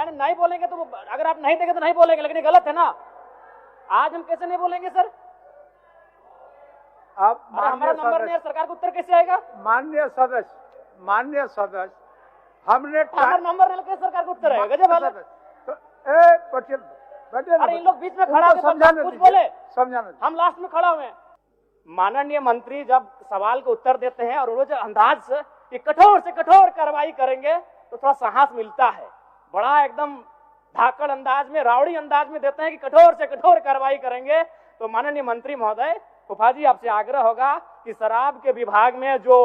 यानी नहीं बोलेंगे तो अगर आप नहीं देंगे तो नहीं बोलेंगे, लेकिन ये गलत है ना। आज हम कैसे नहीं बोलेंगे सर? आप हमारा नंबर नहीं है, सरकार को उत्तर कैसे आएगा? माननीय सदस्य हमने हमारा नंबर नहीं लेके सरकार को उत्तर आएगा? गजब हाल है। तो पटेल अरे इन लोग बीच में खड़ा होकर कुछ बोले, समझाना, हम लास्ट में खड़ा हुए। माननीय मंत्री जब सवाल का उत्तर देते हैं और उन्होंने अंदाज से कठोर से कठोर कार्रवाई करेंगे तो थोड़ा साहस मिलता है। बड़ा एकदम धाकड़ अंदाज में, रावड़ी अंदाज में देते हैं कि कठोर से कठोर कार्रवाई करेंगे। तो माननीय मंत्री महोदय, फूफा जी आपसे आग्रह होगा कि शराब के विभाग में जो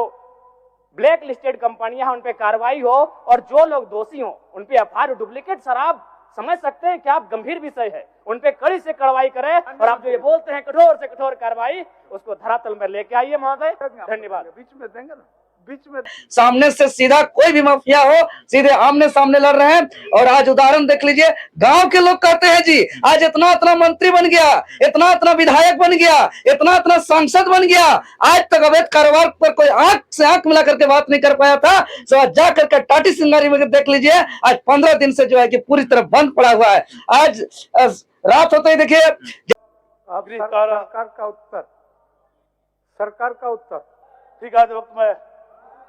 ब्लैक लिस्टेड कंपनियां उन पे कार्रवाई हो और जो लोग दोषी हो उन पे एफआईआर, डुप्लीकेट शराब समझ सकते हैं क्या आप गंभीर विषय है, उन पे कड़ी से कार्रवाई करें और आप जो ये बोलते हैं कठोर से कठोर कार्रवाई, उसको धरातल में लेके आइए महोदय। धन्यवाद। बीच में देंगे ना, बीच में सामने से सीधा कोई भी माफिया हो सीधे आमने सामने लड़ रहे हैं। और आज उदाहरण देख लीजिए, गांव के लोग कहते हैं जी आज इतना इतना मंत्री बन गया, इतना इतना विधायक बन गया, इतना इतना सांसद बन गया, आज तक अवैध कारोबार पर कोई आंख से आंख मिला करके बात नहीं कर पाया था। तो आज जा करके टाटी सिंगारी में देख लीजिए, आज 15 दिन से जो है कि पूरी तरह बंद पड़ा हुआ है। आज रात होते ही देखिए सरकार का उत्तर ठीक है, वक्त में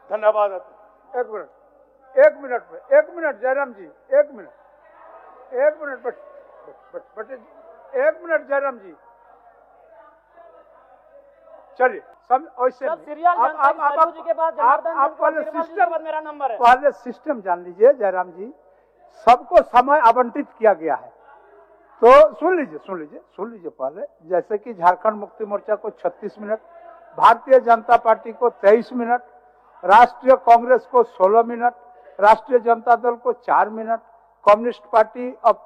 धन्यवाद। एक मिनट जयराम जी, एक मिनट जयराम जी, चलिए मेरा नंबर है। पहले सिस्टम जान लीजिए जयराम जी, सबको समय आवंटित किया गया है। तो सुन लीजिए पहले, जैसे कि झारखंड मुक्ति मोर्चा को 36 मिनट, भारतीय जनता पार्टी को 23 मिनट, राष्ट्रीय कांग्रेस को 16 मिनट, राष्ट्रीय जनता दल को 4 minute, communist party of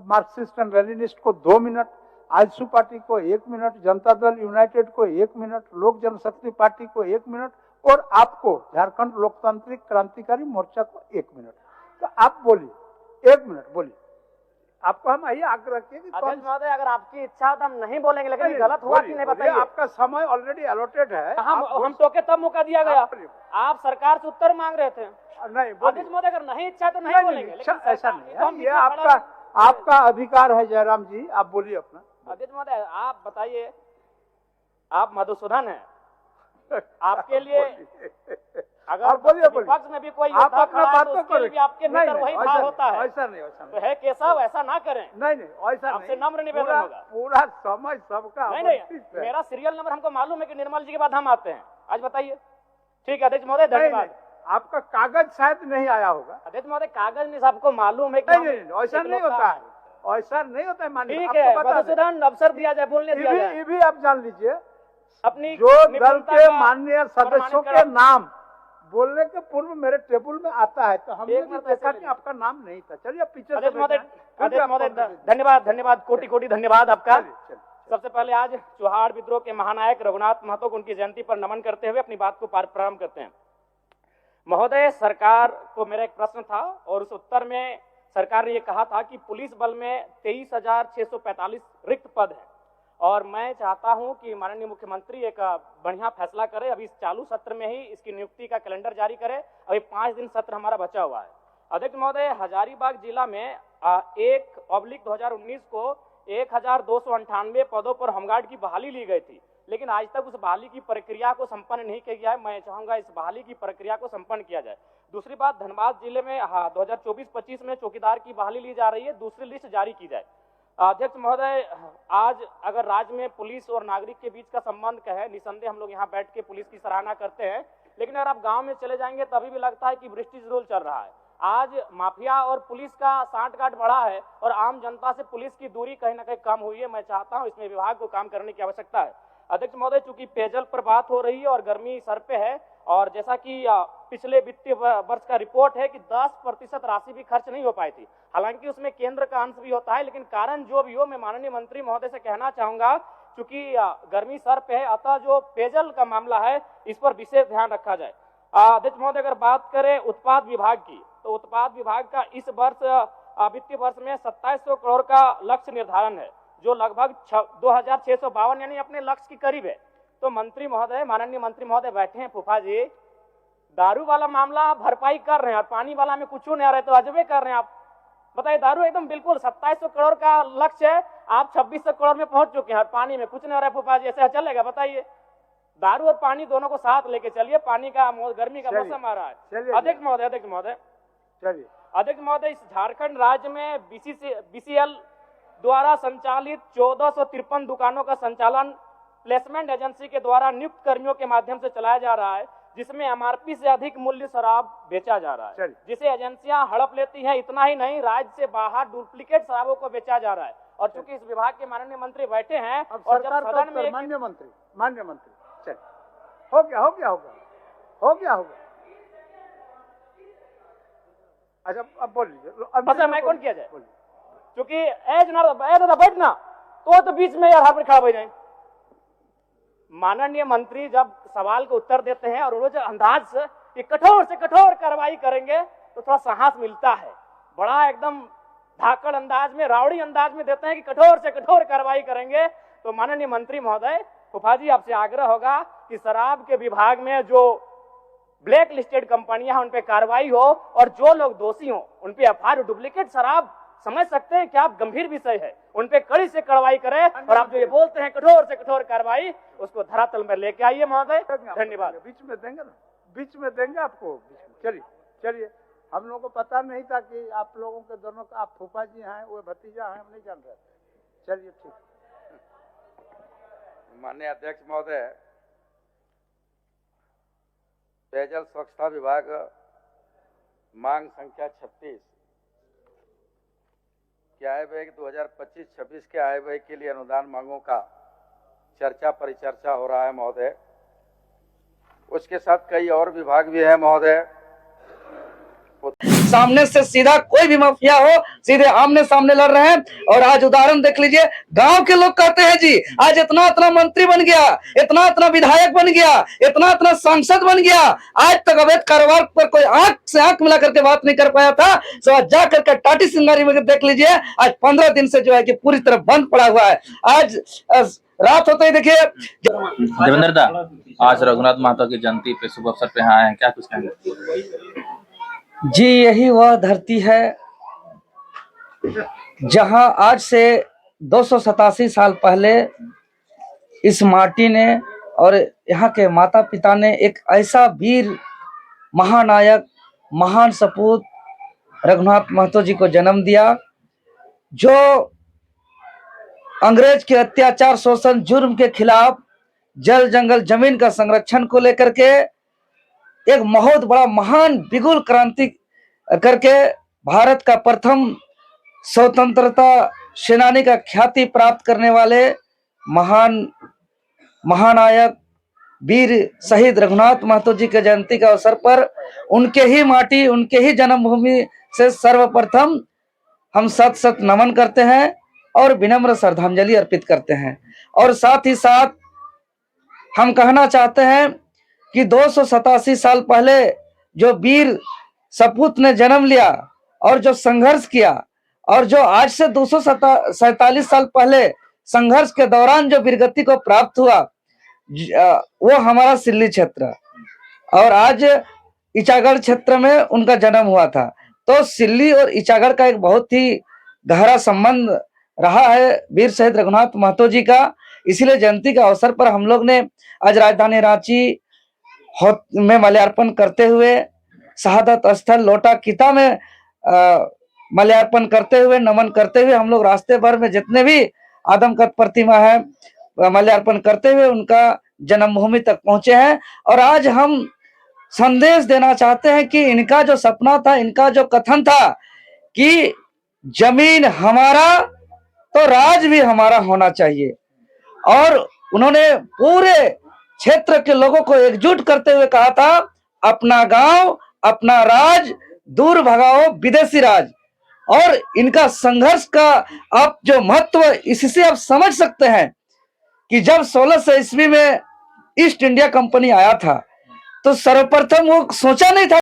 Marxist and Leninist को 2 मिनट, आजसू पार्टी को 1 मिनट, जनता दल यूनाइटेड को 1 मिनट, लोक जनशक्ति पार्टी को 1 मिनट और आपको झारखंड लोकतांत्रिक क्रांतिकारी मोर्चा को 1 मिनट। तो आप बोलिए, 1 मिनट बोलिए। आपको हम यही आग्रह किए कि अध्यक्ष महोदय अगर आपकी इच्छा हो तो हम नहीं बोलेंगे, लेकिन गलत हुआ कि नहीं बताइए। आपका समय ऑलरेडी अलॉटेड है। हम टोके तब मौका दिया गया, आप सरकार से उत्तर मांग रहे थे। नहीं अध्यक्ष महोदय अगर नहीं इच्छा तो नहीं बोलेंगे, ऐसा नहीं है, ये आपका अधिकार है जयराम जी, आप बोलिए अपना। अध्यक्ष महोदय आप बताइए, आप मधुसूदन है, आपके लिए अगर विपक्ष में भी कोई आप अपना बात तो करें, आपके भीतर वही भाव होता है। ऐसा नहीं तो है केशव, ऐसा ना करें। नहीं ऐसा आपसे नम्र निवेदन होगा। पूरा समय सबका नहीं, मेरा सीरियल नंबर हमको मालूम है कि निर्मल जी के बाद हम आते हैं। आज बताइए। ठीक है अध्यक्ष महोदय, धन्यवाद। आपका कागज शायद नहीं आया होगा। अध्यक्ष महोदय कागज नहीं, सबको मालूम है कि नहीं ऐसा नहीं होता है, ऐसा नहीं होता है। मानिए ठीक है, मधुसूदन अवसर दिया जाए, बोलने दिया जाए। ये भी आप जान लीजिए, अपनी जो दल के माननीय सदस्यों के नाम बोलने के पूर्व मेरे टेबल में आता है, तो हमने देखा कि आपका नाम नहीं था। चलिए पीछे धन्यवाद, कोटि धन्यवाद आपका। सबसे पहले आज चौहाड़ विद्रोह के महानायक रघुनाथ महतो को उनकी जयंती पर नमन करते हुए अपनी बात को प्रारंभ करते हैं। महोदय, सरकार को मेरा एक प्रश्न था और उस उत्तर में सरकार ने यह कहा था कि पुलिस बल में 23,645 रिक्त पद है और मैं चाहता हूं कि माननीय मुख्यमंत्री एक बढ़िया फैसला करे। अभी इस चालू सत्र में ही इसकी नियुक्ति का कैलेंडर जारी करे। अभी 5 दिन सत्र हमारा बचा हुआ है। अध्यक्ष महोदय, हजारीबाग जिला में 1/2019 को 1298 पदों पर होमगार्ड की बहाली ली गई थी, लेकिन आज तक उस बहाली की प्रक्रिया को संपन्न नहीं किया गया है। मैं चाहूंगा इस बहाली की प्रक्रिया को संपन्न किया जाए। दूसरी बात, धनबाद जिले में 2024-25 में चौकीदार की बहाली ली जा रही है, दूसरी लिस्ट जारी की जाए। अध्यक्ष महोदय, आज अगर राज्य में पुलिस और नागरिक के बीच का संबंध क्या है, निसंदेह हम लोग यहाँ बैठ के पुलिस की सराहना करते हैं, लेकिन अगर आप गांव में चले जाएंगे तभी भी लगता है कि ब्रिटिश रूल चल रहा है। आज माफिया और पुलिस का सांठ-गांठ बढ़ा है और आम जनता से पुलिस की दूरी कहीं ना कहीं कम हुई है। मैं चाहता हूं इसमें विभाग को काम करने की आवश्यकता है। अध्यक्ष महोदय, चूंकि पेयजल पर बात हो रही है और गर्मी सर पे है और जैसा कि पिछले वित्तीय वर्ष का रिपोर्ट है कि 10% राशि भी खर्च नहीं हो पाई थी, हालांकि उसमें केंद्र का अंश भी होता है, लेकिन कारण जो भी हो, मैं माननीय मंत्री महोदय से कहना चाहूंगा, चूंकि गर्मी सर पे है, अतः जो पेयजल का मामला है इस पर विशेष ध्यान रखा जाए। अध्यक्ष महोदय, अगर बात करें उत्पाद विभाग की, तो उत्पाद विभाग का इस वर्ष वित्तीय वर्ष में 2700 करोड़ का लक्ष्य निर्धारण है, जो लगभग 2652 यानी अपने लक्ष्य के करीब है। तो मंत्री महोदय, माननीय मंत्री महोदय बैठे हैं, फूफा जी, दारू वाला मामला भरपाई कर रहे हैं और पानी वाला में कुछ नहीं आ रहा है, तो अजबे कर रहे हैं आप। बताइए, दारू एकदम बिल्कुल 2700 करोड़ का लक्ष्य है, आप 2600 करोड़ में पहुंच चुके हैं, पानी में कुछ नहीं हो रहा है। फूफा जी ऐसा चलेगा? बताइए, दारू और पानी दोनों को साथ लेके चलिए। पानी का गर्मी का मौसम आ रहा है। अध्यक्ष महोदय, इस झारखंड राज्य में बीसीएल द्वारा संचालित 1453 दुकानों का संचालन प्लेसमेंट एजेंसी के द्वारा नियुक्त कर्मियों के माध्यम से चलाया जा रहा है, जिसमें एमआरपी से अधिक मूल्य शराब बेचा जा रहा है, जिसे एजेंसियां हड़प लेती हैं। इतना ही नहीं, राज्य से बाहर डुप्लीकेट शराबों को बेचा जा रहा है। और चूंकि इस विभाग के माननीय मंत्री बैठे हैं और जब सदन में माननीय मंत्री चल हो गया। अच्छा, अब बोल लीजिए। मैं कौन किया जाए? क्योंकि दादा बैठना तो बीच में यार हाथ खड़ा हो जाए। माननीय मंत्री जब सवाल को उत्तर देते हैं और वो जो अंदाज से कठोर से कठोर कार्रवाई करेंगे तो थोड़ा साहस मिलता है। बड़ा एकदम धाकड़ अंदाज में, रावड़ी अंदाज में देते हैं कि कठोर से कठोर कार्रवाई करेंगे। तो माननीय मंत्री महोदय, फूफा जी आपसे आग्रह होगा कि शराब के विभाग में जो ब्लैक लिस्टेड कंपनियां हैं उन पे कार्रवाई हो और जो लोग दोषी हो उन पे एफआईआर। डुप्लीकेट शराब समझ सकते हैं क्या गंभीर विषय है, उन पे कड़ी से कार्रवाई करें। और आप जो ये बोलते हैं कठोर से कठोर कार्रवाई, उसको धरातल में लेके आइए महोदय। धन्यवाद। बीच में देंगे ना, बीच में देंगे आपको। चलिए, हम लोगों को पता नहीं था कि आप लोगों के दोनों का, आप फूफा जी हैं, वो भतीजा हैं, हम नहीं जान रहे। चलिए ठीक। माननीय अध्यक्ष महोदय, पेयजल स्वच्छता विभाग मांग संख्या 36 के आय व्यय 2025-26 के आय व्यय के लिए अनुदान मांगों का चर्चा परिचर्चा हो रहा है महोदय। उसके साथ कई और विभाग भी है महोदय। सामने से सीधा कोई भी माफिया हो, सीधे आमने सामने लड़ रहे हैं। और आज उदाहरण देख लीजिए, गांव के लोग कहते हैं जी, आज इतना इतना मंत्री बन गया, इतना इतना विधायक बन गया, इतना इतना सांसद बन गया। आज तक अवैध कारोबार पर कोई आंख से आंख मिला करके बात नहीं कर पाया था। तो आज जा करके टाटी सिंगारी में देख लीजिए, आज 15 दिन से जो है कि पूरी तरह बंद पड़ा हुआ है। आज रात होते ही देखिए। देवेंद्र दा, आज रघुनाथ महतो की जयंती पे शुभ अवसर पे आए हैं, क्या कुछ कहेंगे? जी, यही वह धरती है जहां आज से 287 साल पहले इस माटी ने और यहाँ के माता पिता ने एक ऐसा वीर महानायक महान सपूत रघुनाथ महतो जी को जन्म दिया, जो अंग्रेज के अत्याचार शोषण जुर्म के खिलाफ जल जंगल जमीन का संरक्षण को लेकर के एक बहुत बड़ा महान बिगुल क्रांति करके भारत का प्रथम स्वतंत्रता सेनानी का ख्याति प्राप्त करने वाले महान महानायक वीर शहीद रघुनाथ महतो जी के जयंती के अवसर पर उनके ही माटी, उनके ही जन्मभूमि से सर्वप्रथम हम शत शत नमन करते हैं और विनम्र श्रद्धांजलि अर्पित करते हैं। और साथ ही साथ हम कहना चाहते हैं कि 287 साल पहले जो वीर सपूत ने जन्म लिया और जो संघर्ष किया, और जो आज से 247 साल पहले संघर्ष के दौरान जो वीरगति को प्राप्त हुआ, वो हमारा सिल्ली क्षेत्र और आज ईचागढ़ क्षेत्र में उनका जन्म हुआ था। तो सिल्ली और ईचागढ़ का एक बहुत ही गहरा संबंध रहा है वीर शहीद रघुनाथ महतो जी का। इसीलिए जयंती के अवसर पर हम लोग ने आज राजधानी रांची में माल्यार्पण करते हुए, शहादत स्थल लोटा किता में माल्यार्पण करते हुए, नमन करते हुए हम लोग रास्ते भर में जितने भी आदमकद प्रतिमा है माल्यार्पण करते हुए उनका जन्मभूमि तक पहुंचे हैं। और आज हम संदेश देना चाहते हैं कि इनका जो सपना था, इनका जो कथन था कि जमीन हमारा तो राज भी हमारा होना चाहिए, और उन्होंने पूरे क्षेत्र के लोगों को एकजुट करते हुए कहा था, अपना गांव अपना राज, दूर भगाओ विदेशी राज। और इनका संघर्ष का आप जो महत्व इससे आप समझ सकते हैं कि जब 1600 ईस्वी में ईस्ट इंडिया कंपनी आया था तो सर्वप्रथम वो सोचा नहीं था